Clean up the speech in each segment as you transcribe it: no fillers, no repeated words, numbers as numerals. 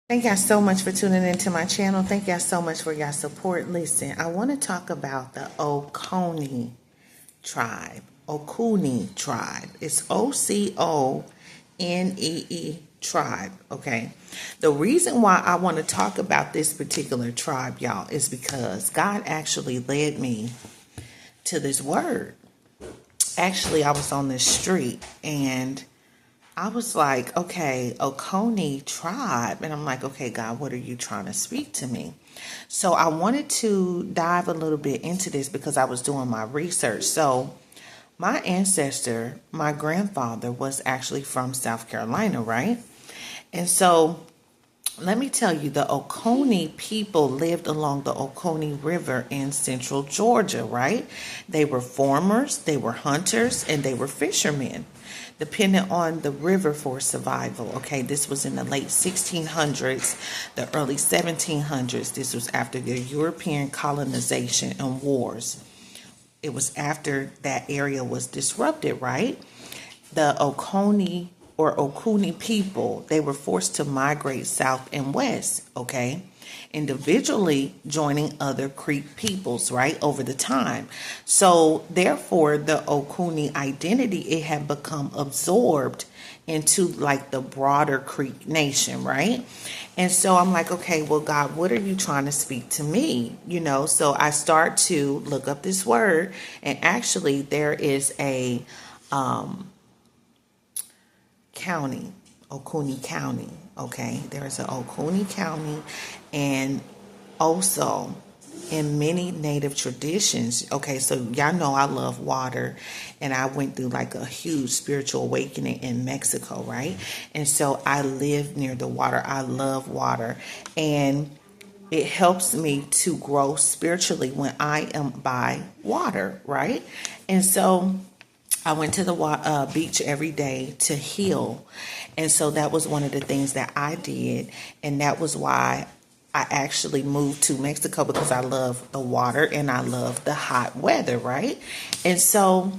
Thank y'all so much for tuning into my channel. Thank y'all so much for y'all support. Listen, I want to talk about the Oconee tribe. Oconee tribe. It's Oconee tribe. Okay. The reason why I want to talk about this particular tribe, y'all, is because God actually led me to this word. Actually, I was on this street and I was like, okay, Oconee tribe. And I'm like, okay, God, what are you trying to speak to me? So I wanted to dive a little bit into this because I was doing my research. So my ancestor, my grandfather, was actually from South Carolina, right? And so let me tell you, the Oconee people lived along the Oconee River in central Georgia, right? They were farmers, they were hunters, and they were fishermen, depending on the river for survival. Okay, this was in the late 1600s, the early 1700s. This was after the European colonization and wars. It was after that area was disrupted, right? The Oconee people, they were forced to migrate south and west, okay? Individually joining other Creek peoples, right, over the time. So therefore, the Oconee identity, it had become absorbed into like the broader Creek nation, right? And so I'm like, okay, well, God, what are you trying to speak to me? You know, so I start to look up this word, and actually there is a county, Oconee County. Okay, there's an Oconee County, and also in many native traditions. Okay, so y'all know I love water, and I went through like a huge spiritual awakening in Mexico, right? And so I live near the water. I love water, and it helps me to grow spiritually when I am by water, right? And so I went to the beach every day to heal. And so that was one of the things that I did. And that was why I actually moved to Mexico, because I love the water and I love the hot weather, right? And so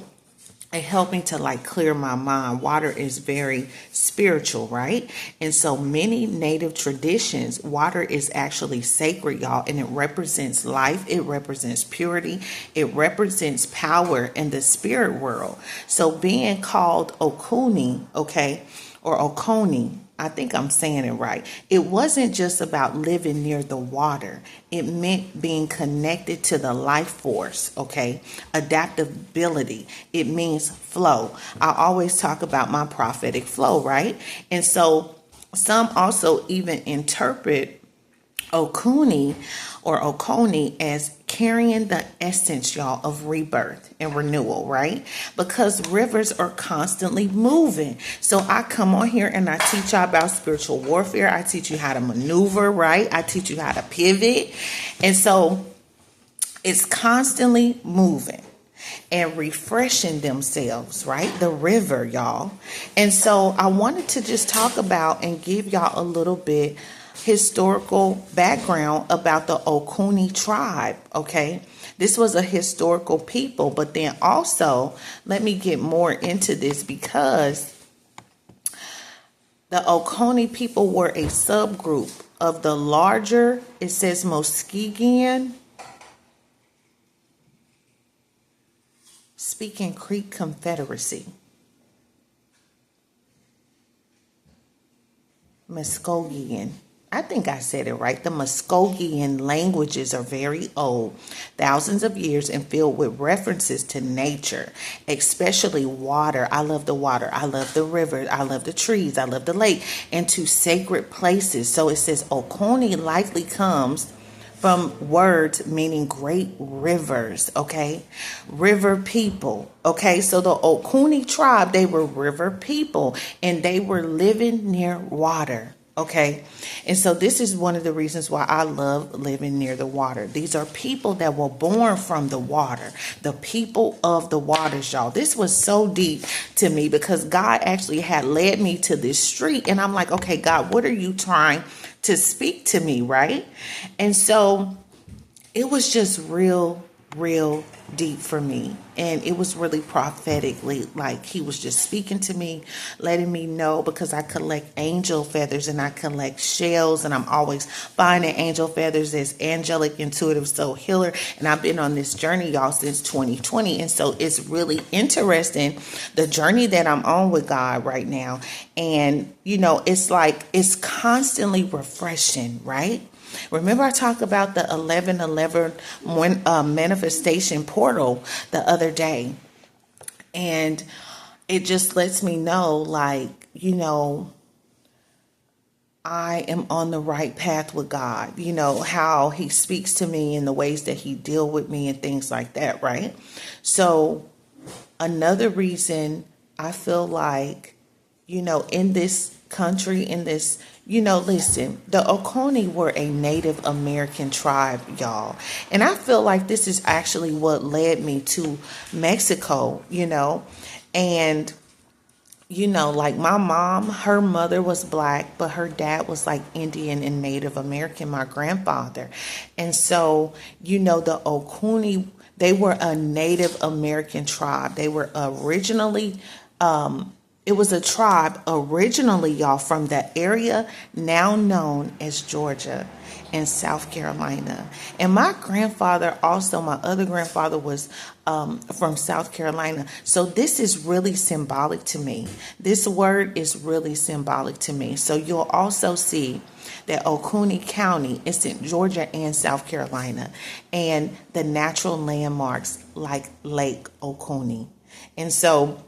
it helped me to like clear my mind. Water is very spiritual, right? And so many native traditions, water is actually sacred, y'all, and it represents life. It represents purity. It represents power in the spirit world. So being called Oconee, okay, or Oconee, I think I'm saying it right. It wasn't just about living near the water. It meant being connected to the life force, okay? Adaptability. It means flow. I always talk about my prophetic flow, right? And so some also even interpret Oconee or Oconee as carrying the essence, y'all, of rebirth and renewal, right? Because rivers are constantly moving. So I come on here and I teach y'all about spiritual warfare. I teach you how to maneuver, right? I teach you how to pivot. And so it's constantly moving and refreshing themselves, right? The river, y'all. And so I wanted to just talk about and give y'all a little bit historical background about the Oconee tribe, okay? This was a historical people, but then also, let me get more into this, because the Oconee people were a subgroup of the larger, it says, Muskegon Speaking Creek Confederacy. Muskogee. I think I said it right. The Muskogee languages are very old, thousands of years, and filled with references to nature, especially water. I love the water. I love the river. I love the trees. I love the lake, and to sacred places. So it says Oconee likely comes from words meaning great rivers, okay? River people, okay? So the Oconee tribe, they were river people, and they were living near water. Okay, and so this is one of the reasons why I love living near the water. These are people that were born from the water, the people of the waters, y'all. This was so deep to me because God actually had led me to this street, and I'm like, okay, God, what are you trying to speak to me, right? And so it was just real real deep for me, and it was really prophetically, like he was just speaking to me, letting me know, because I collect angel feathers and I collect shells, and I'm always finding angel feathers as angelic intuitive soul healer, and I've been on this journey, y'all, since 2020. And so it's really interesting, the journey that I'm on with God right now. And it's like it's constantly refreshing, right? Remember, I talked about the 1111 manifestation portal the other day, and it just lets me know, like, I am on the right path with God. How he speaks to me and the ways that he deal with me and things like that, right? So another reason I feel like, in this country, in this, listen, the Oconee were a Native American tribe, y'all. And I feel like this is actually what led me to Mexico, and, like my mom, her mother was black, but her dad was like Indian and Native American, my grandfather. And so, the Oconee, they were a Native American tribe. They were originally, it was a tribe originally, y'all, from the area now known as Georgia and South Carolina. And my grandfather also, my other grandfather was from South Carolina. So this is really symbolic to me. This word is really symbolic to me. So you'll also see that Oconee County is in Georgia and South Carolina, and the natural landmarks like Lake Oconee. And so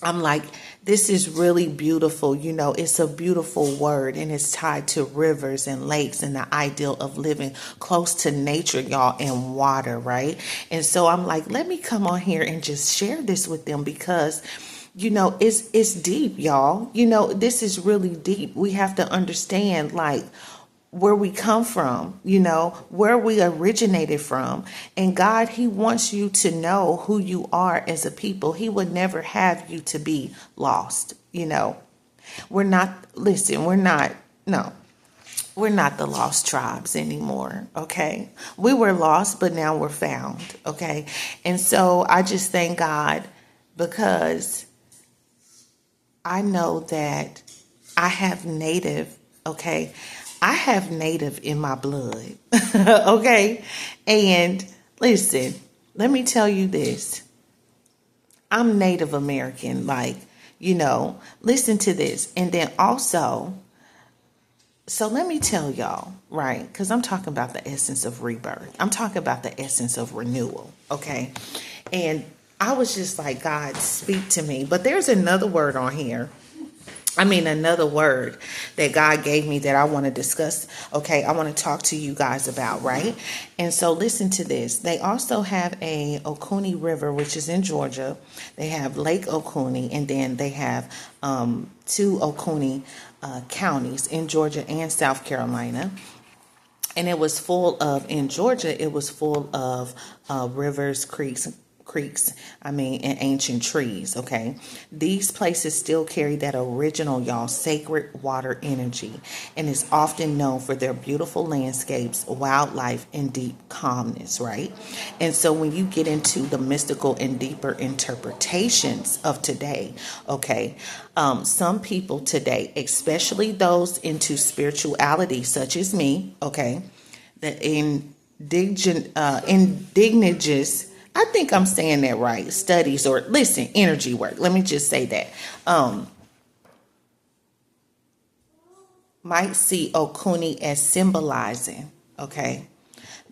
I'm like, this is really beautiful. It's a beautiful word, and it's tied to rivers and lakes and the ideal of living close to nature, y'all, and water, right? And so I'm like, let me come on here and just share this with them, because it's deep, y'all. This is really deep. We have to understand, like, where we come from, where we originated from. And God, he wants you to know who you are as a people. He would never have you to be lost. We're not the lost tribes anymore. Okay. We were lost, but now we're found. Okay. And so I just thank God, because I know that I have native, okay? I have native in my blood, okay? And listen, let me tell you this. I'm Native American, listen to this. And then also, so let me tell y'all, right? Because I'm talking about the essence of rebirth. I'm talking about the essence of renewal, okay? And I was just like, God, speak to me. But there's another word on here. Another word that God gave me that I want to discuss. Okay, I want to talk to you guys about, right? And so listen to this. They also have a Oconee River, which is in Georgia. They have Lake Oconee, and then they have two Oconee counties in Georgia and South Carolina. And it was full of, in Georgia, it was full of rivers, creeks, and ancient trees, okay? These places still carry that original, y'all, sacred water energy, and is often known for their beautiful landscapes, wildlife, and deep calmness, right? And so when you get into the mystical and deeper interpretations of today, okay, some people today, especially those into spirituality, such as me, okay, the indigenous, I think I'm saying that right, studies, or listen, energy work. Let me just say that. Might see Oconee as symbolizing, okay,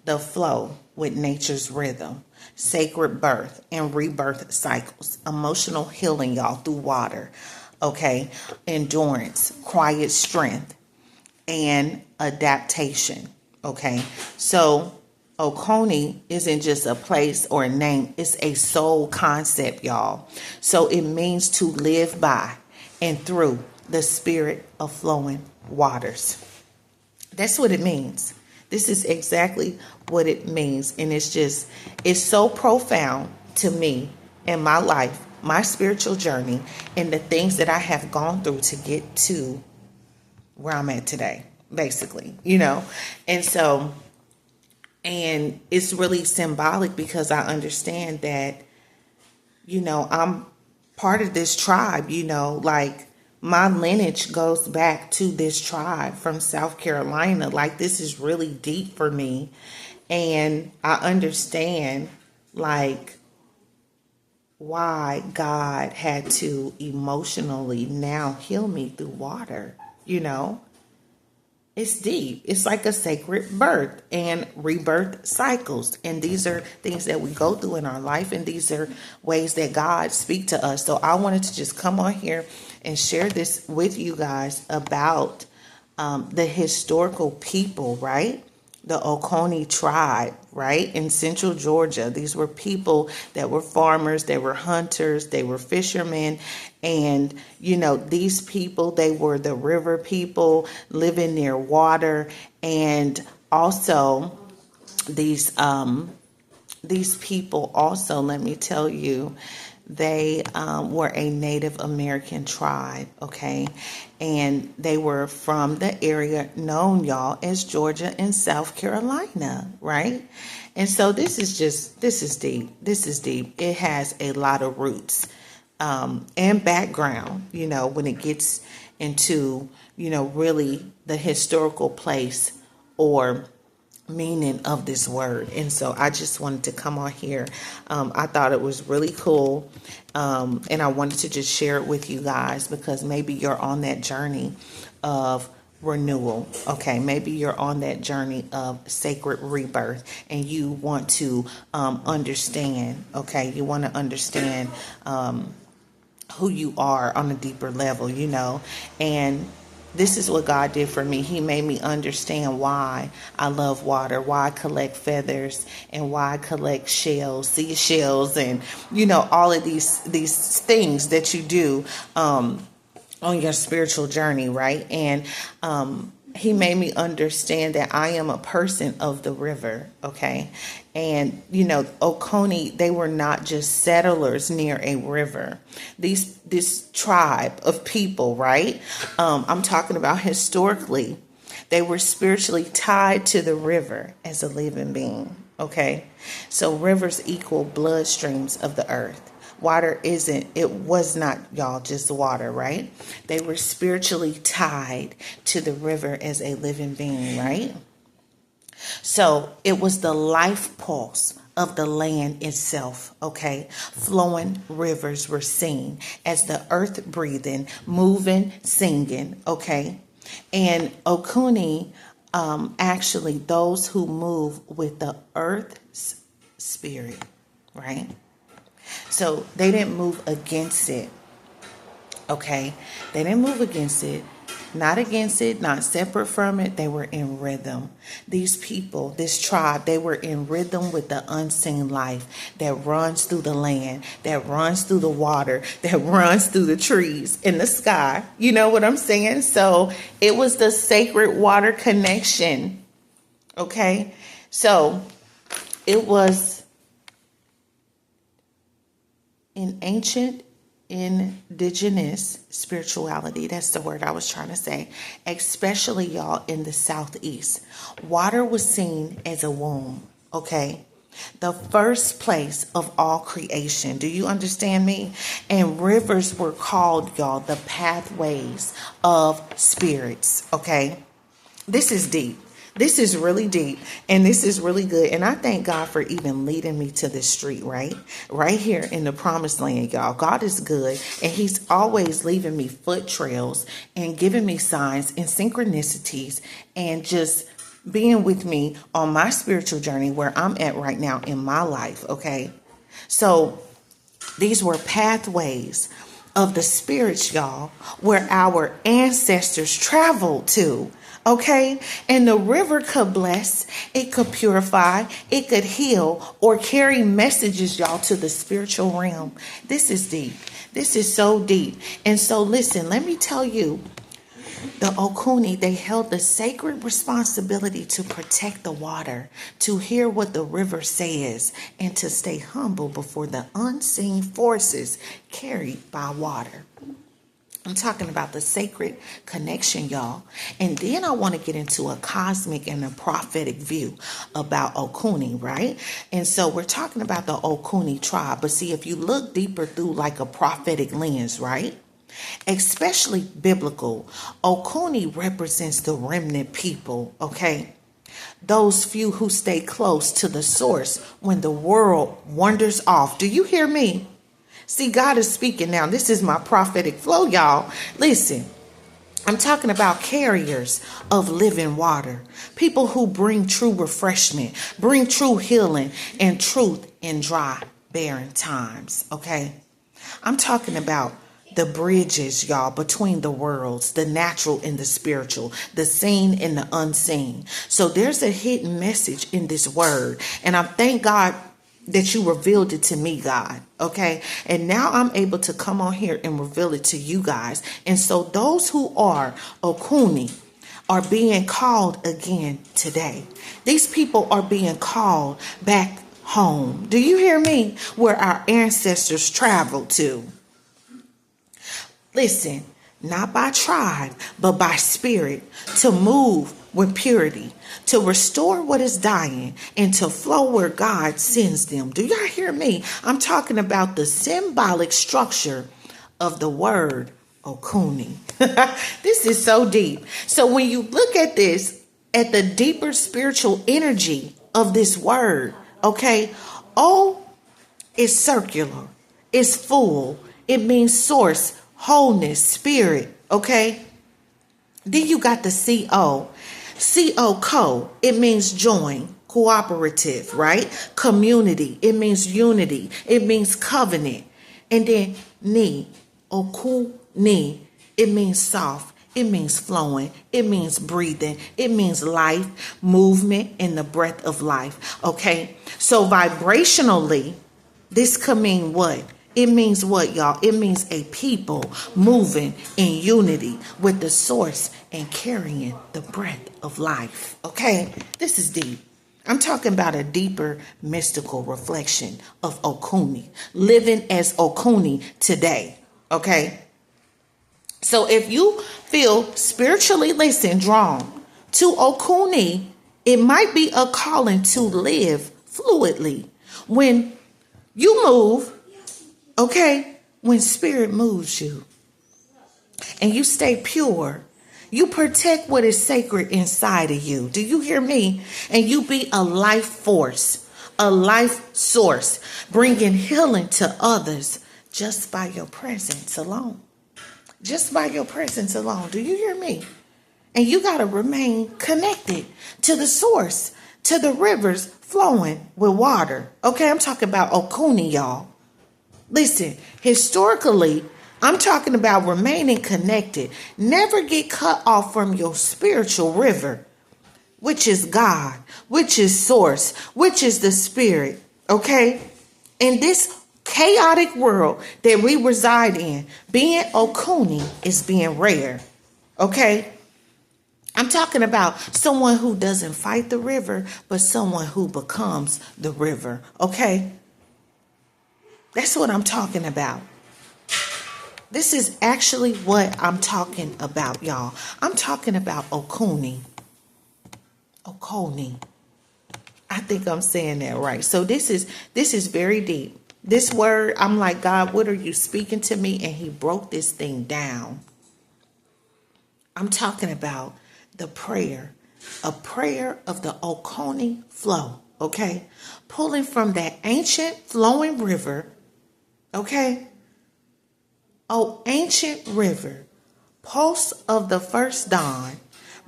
the flow with nature's rhythm, sacred birth and rebirth cycles, emotional healing, y'all, through water, okay, endurance, quiet strength, and adaptation, okay? So Oconee isn't just a place or a name. It's a soul concept, y'all. So it means to live by and through the spirit of flowing waters. That's what it means. This is exactly what it means. And it's so profound to me in my life, my spiritual journey, and the things that I have gone through to get to where I'm at today, basically, And so And it's really symbolic because I understand that, I'm part of this tribe, like my lineage goes back to this tribe from South Carolina. Like, this is really deep for me. And I understand, like, why God had to emotionally now heal me through water, It's deep. It's like a sacred birth and rebirth cycles. And these are things that we go through in our life. And these are ways that God speaks to us. So I wanted to just come on here and share this with you guys about the historical people, right? The Oconee tribe, right? In central Georgia. These were people that were farmers, they were hunters, they were fishermen. And, these people, they were the river people living near water. And also these people also, let me tell you, they were a Native American tribe, okay? And they were from the area known, y'all, as Georgia and South Carolina, right? And so this is deep. This is deep. It has a lot of roots and background, when it gets into, really the historical place or meaning of this word. And so I just wanted to come on here. I thought it was really cool. And I wanted to just share it with you guys because maybe you're on that journey of renewal. Okay. Maybe you're on that journey of sacred rebirth and you want to understand. Okay. You want to understand who you are on a deeper level, and this is what God did for me. He made me understand why I love water, why I collect feathers, and why I collect shells, seashells, and, all of these things that you do on your spiritual journey, right? And he made me understand that I am a person of the river, okay? And, Oconee, they were not just settlers near a river. This tribe of people, right? I'm talking about historically. They were spiritually tied to the river as a living being, okay? So rivers equal bloodstreams of the earth. It was not, y'all, just water, right? They were spiritually tied to the river as a living being, right? So it was the life pulse of the land itself, okay? Flowing rivers were seen as the earth breathing, moving, singing, okay? And Oconee, actually, those who move with the earth's spirit, right? So they didn't move against it, okay? They didn't move against it, not separate from it. They were in rhythm. These people, this tribe, they were in rhythm with the unseen life that runs through the land, that runs through the water, that runs through the trees in the sky. You know what I'm saying? So it was the sacred water connection, okay? So it was in ancient indigenous spirituality, that's the word I was trying to say, especially y'all in the Southeast, water was seen as a womb, okay? The first place of all creation. Do you understand me? And rivers were called, y'all, the pathways of spirits, okay? This is deep. This is really deep and this is really good. And I thank God for even leading me to this street, right? Right here in the promised land, y'all. God is good and he's always leaving me foot trails and giving me signs and synchronicities and just being with me on my spiritual journey where I'm at right now in my life, okay? So these were pathways of the spirits, y'all, where our ancestors traveled to. Okay, and the river could bless, it could purify, it could heal, or carry messages, y'all, to the spiritual realm. This is deep. This is so deep. And so listen, let me tell you, the Oconee, they held the sacred responsibility to protect the water, to hear what the river says, and to stay humble before the unseen forces carried by water. I'm talking about the sacred connection, y'all. And then I want to get into a cosmic and a prophetic view about Oconee, right? And so we're talking about the Oconee tribe. But see, if you look deeper through like a prophetic lens, right? Especially biblical, Oconee represents the remnant people, okay? Those few who stay close to the source when the world wanders off. Do you hear me? See, God is speaking now. This is my prophetic flow, y'all. Listen, I'm talking about carriers of living water. People who bring true refreshment, bring true healing and truth in dry, barren times. Okay? I'm talking about the bridges, y'all, between the worlds, the natural and the spiritual, the seen and the unseen. So there's a hidden message in this word. And I thank God that you revealed it to me, God. Okay. And now I'm able to come on here and reveal it to you guys. And so those who are Oconee are being called again today. These people are being called back home. Do you hear me? Where our ancestors traveled to. Listen, not by tribe, but by spirit, to move with purity, to restore what is dying, and to flow where God sends them. Do y'all hear me? I'm talking about the symbolic structure of the word Oconee. This is so deep. So when you look at this, at the deeper spiritual energy of this word, okay, O is circular, it's full, it means source, wholeness, spirit, okay? Then you got the C-O. C-O, co, it means join, cooperative, right? Community, it means unity, it means covenant. And then ni, Oconee, it means soft, it means flowing, it means breathing, it means life, movement, and the breath of life, okay? So vibrationally, this could mean what? It means what, y'all? It means a people moving in unity with the source and carrying the breath of life. Okay? This is deep. I'm talking about a deeper mystical reflection of Oconee, living as Oconee today. Okay? So if you feel spiritually, drawn to Oconee, it might be a calling to live fluidly. When you move, okay, when spirit moves you and you stay pure, you protect what is sacred inside of you. Do you hear me? And you be a life force, a life source, bringing healing to others just by your presence alone. Just by your presence alone. Do you hear me? And you got to remain connected to the source, to the rivers flowing with water. Okay, I'm talking about Oconee, y'all. Listen, historically, I'm talking about remaining connected. Never get cut off from your spiritual river, which is God, which is source, which is the spirit. Okay? In this chaotic world that we reside in, being Oconee is being rare. Okay? I'm talking about someone who doesn't fight the river, but someone who becomes the river. Okay? That's what I'm talking about. This is actually what I'm talking about, y'all. I'm talking about Oconee. Oconee. I think I'm saying that right. So this is very deep. This word, I'm like, God, what are you speaking to me? And he broke this thing down. I'm talking about the prayer, a prayer of the Oconee flow, okay? Pulling from that ancient flowing river. Okay. Oh, ancient river, pulse of the first dawn,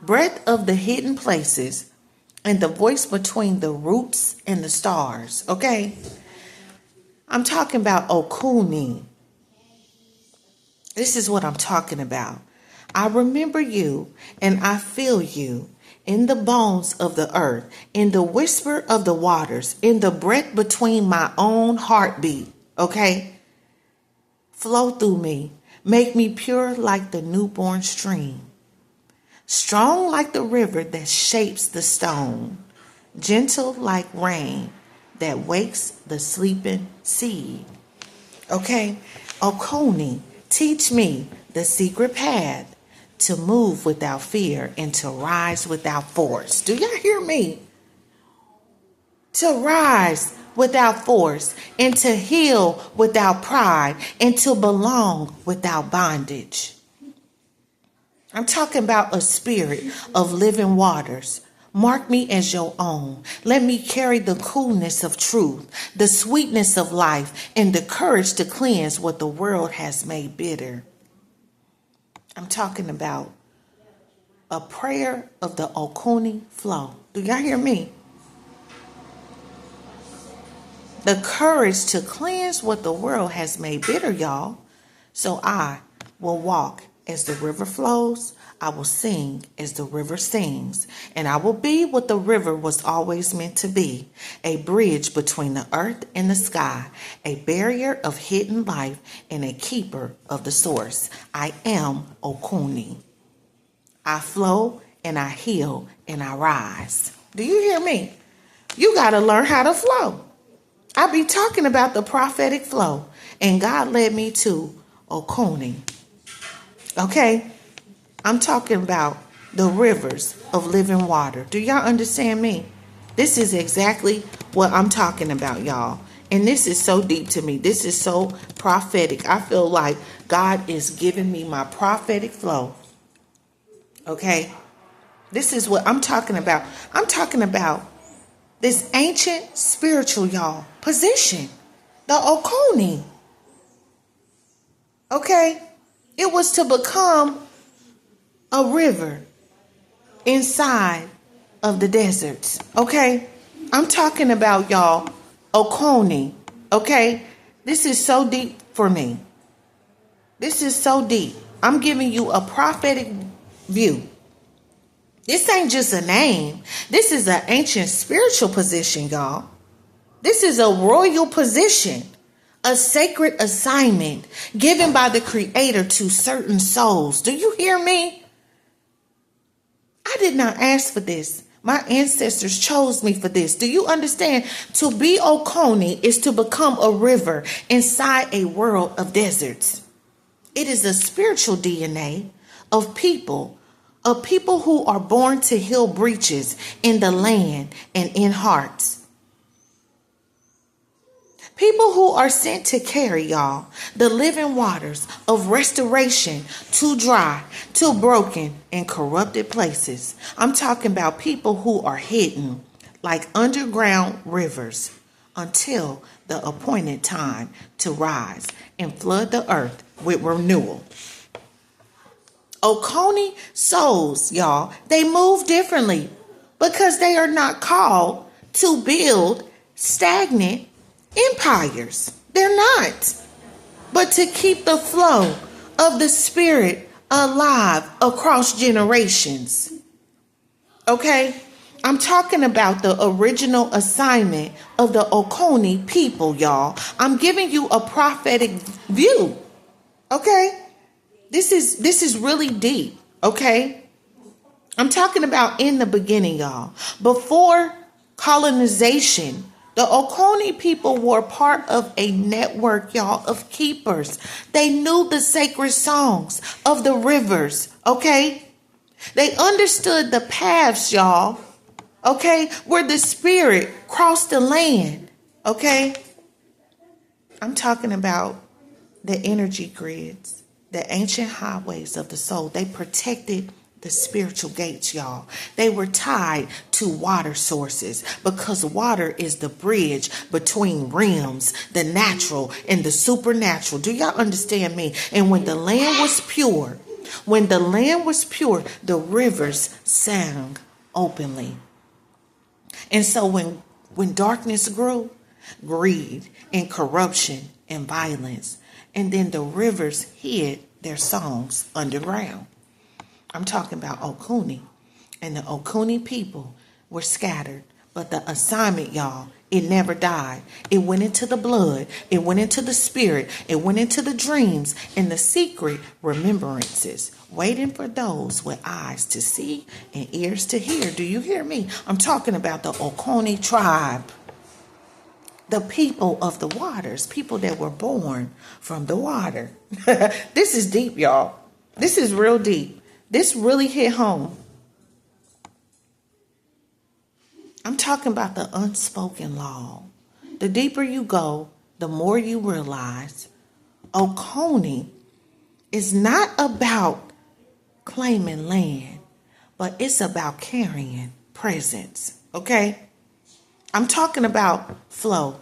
breath of the hidden places, and the voice between the roots and the stars. Okay. I'm talking about Oconee. This is what I'm talking about. I remember you and I feel you in the bones of the earth, in the whisper of the waters, in the breath between my own heartbeat. Okay. Flow through me. Make me pure like the newborn stream. Strong like the river that shapes the stone. Gentle like rain that wakes the sleeping seed. Okay? Oconee, Teach me the secret path to move without fear and to rise without force. Do y'all hear me? To rise without force and to heal without pride and to belong without bondage. I'm talking about a spirit of living waters. Mark me as your own. Let me carry the coolness of truth, the sweetness of life, and the courage to cleanse what the world has made bitter. I'm talking about a prayer of the Oconee flow. Do y'all hear me? The courage to cleanse what the world has made bitter, y'all. So I will walk as the river flows. I will sing as the river sings. And I will be what the river was always meant to be. A bridge between the earth and the sky. A barrier of hidden life and a keeper of the source. I am Oconee. I flow and I heal and I rise. Do you hear me? You got to learn how to flow. I be talking about the prophetic flow, and God led me to Oconee. Okay? I'm talking about the rivers of living water. Do y'all understand me? This is exactly what I'm talking about, y'all. And this is so deep to me. This is so prophetic. I feel like God is giving me my prophetic flow. Okay? This is what I'm talking about. I'm talking about this ancient spiritual, y'all, position, the Oconee. Okay? It was to become a river inside of the deserts. Okay? I'm talking about, y'all, Oconee. Okay? This is so deep for me. This is so deep. I'm giving you a prophetic view. This ain't just a name. This is an ancient spiritual position, y'all. This is a royal position, a sacred assignment given by the Creator to certain souls. Do you hear me? I did not ask for this. My ancestors chose me for this. Do you understand? To be Oconee is to become a river inside a world of deserts. It is a spiritual DNA of people who are born to heal breaches in the land and in hearts. People who are sent to carry, y'all, the living waters of restoration to dry, to broken and corrupted places. I'm talking about people who are hidden like underground rivers until the appointed time to rise and flood the earth with renewal. Oconee souls, y'all, they move differently because they are not called to build stagnant empires. They're not. But to keep the flow of the Spirit alive across generations. Okay? I'm talking about the original assignment of the Oconee people, y'all. I'm giving you a prophetic view. Okay? This is really deep, okay? I'm talking about in the beginning, y'all. Before colonization, the Oconee people were part of a network, y'all, of keepers. They knew the sacred songs of the rivers, okay? They understood the paths, y'all, okay, where the Spirit crossed the land, okay? I'm talking about the energy grids. The ancient highways of the soul. They protected the spiritual gates, y'all. They were tied to water sources because water is the bridge between realms, the natural and the supernatural. Do y'all understand me? And when the land was pure, the rivers sang openly. And so when darkness grew, greed and corruption and violence, and then the rivers hid their songs underground. I'm talking about Oconee. And the Oconee people were scattered. But the assignment, y'all, it never died. It went into the blood. It went into the spirit. It went into the dreams and the secret remembrances, waiting for those with eyes to see and ears to hear. Do you hear me? I'm talking about the Oconee tribe. The people of the waters, people that were born from the water. This is deep, y'all. This is real deep. This really hit home. I'm talking about the unspoken law. The deeper you go, the more you realize Oconee is not about claiming land, but it's about carrying presence. Okay? I'm talking about flow.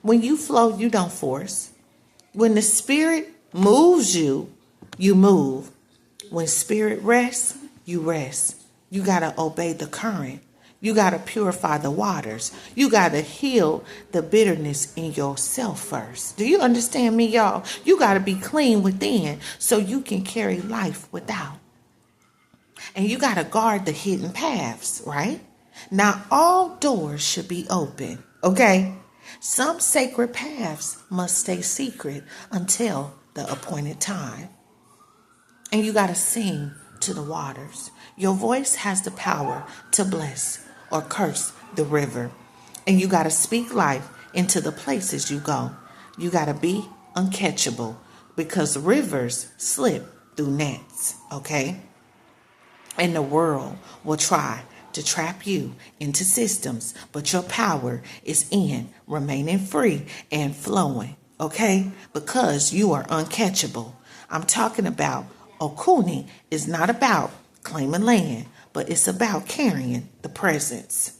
When you flow, you don't force. When the Spirit moves you, you move. When Spirit rests, you rest. You got to obey the current. You got to purify the waters. You got to heal the bitterness in yourself first. Do you understand me, y'all? You got to be clean within so you can carry life without. And you got to guard the hidden paths, right? Not all doors should be open, okay? Some sacred paths must stay secret until the appointed time. And you got to sing to the waters. Your voice has the power to bless or curse the river. And you got to speak life into the places you go. You got to be uncatchable because rivers slip through nets, okay? And the world will try to trap you into systems, but your power is in remaining free and flowing, okay? Because you are uncatchable. I'm talking about Oconee is not about claiming land, but it's about carrying the presence.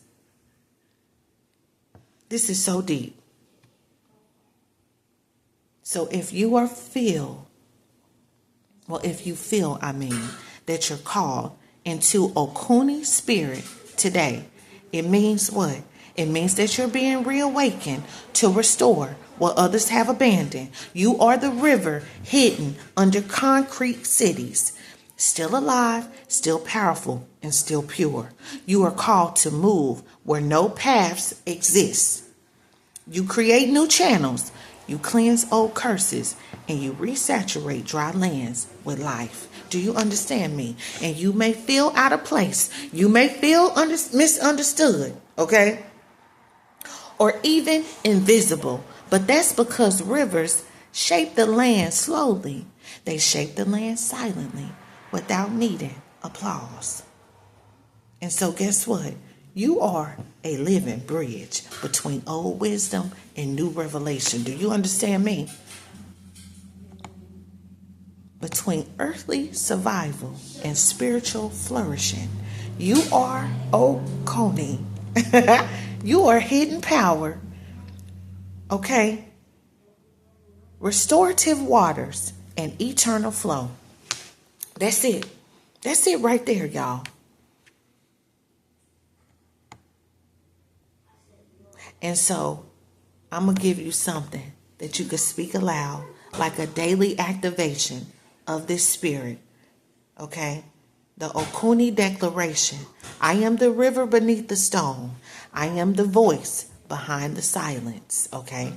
This is so deep. So if you feel that you're called into Oconee spirit today, it means what? It means that you're being reawakened to restore what others have abandoned. You are the river hidden under concrete cities, still alive, still powerful, and still pure. You are called to move where no paths exist. You create new channels. You cleanse old curses and you resaturate dry lands with life. Do you understand me? And you may feel out of place. You may feel misunderstood, okay? Or even invisible. But that's because rivers shape the land slowly. They shape the land silently without needing applause. And so guess what? You are a living bridge between old wisdom and new revelation. Do you understand me? Between earthly survival and spiritual flourishing, you are Oconee. You are hidden power. Okay? Restorative waters and eternal flow. That's it. That's it right there, y'all. And so I'm going to give you something that you can speak aloud, like a daily activation of this spirit. Okay? The Oconee Declaration. I am the river beneath the stone. I am the voice behind the silence. Okay?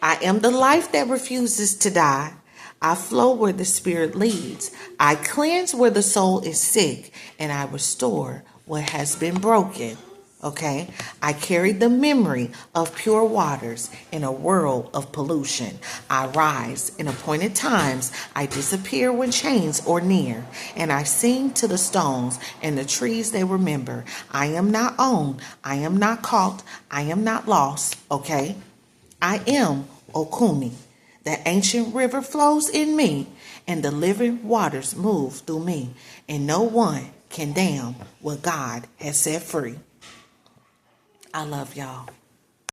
I am the life that refuses to die. I flow where the spirit leads. I cleanse where the soul is sick. And I restore what has been broken. Okay, I carry the memory of pure waters in a world of pollution. I rise in appointed times. I disappear when chains are near. And I sing to the stones and the trees they remember. I am not owned. I am not caught. I am not lost. Okay, I am Oconee. The ancient river flows in me and the living waters move through me. And no one can dam what God has set free. I love y'all.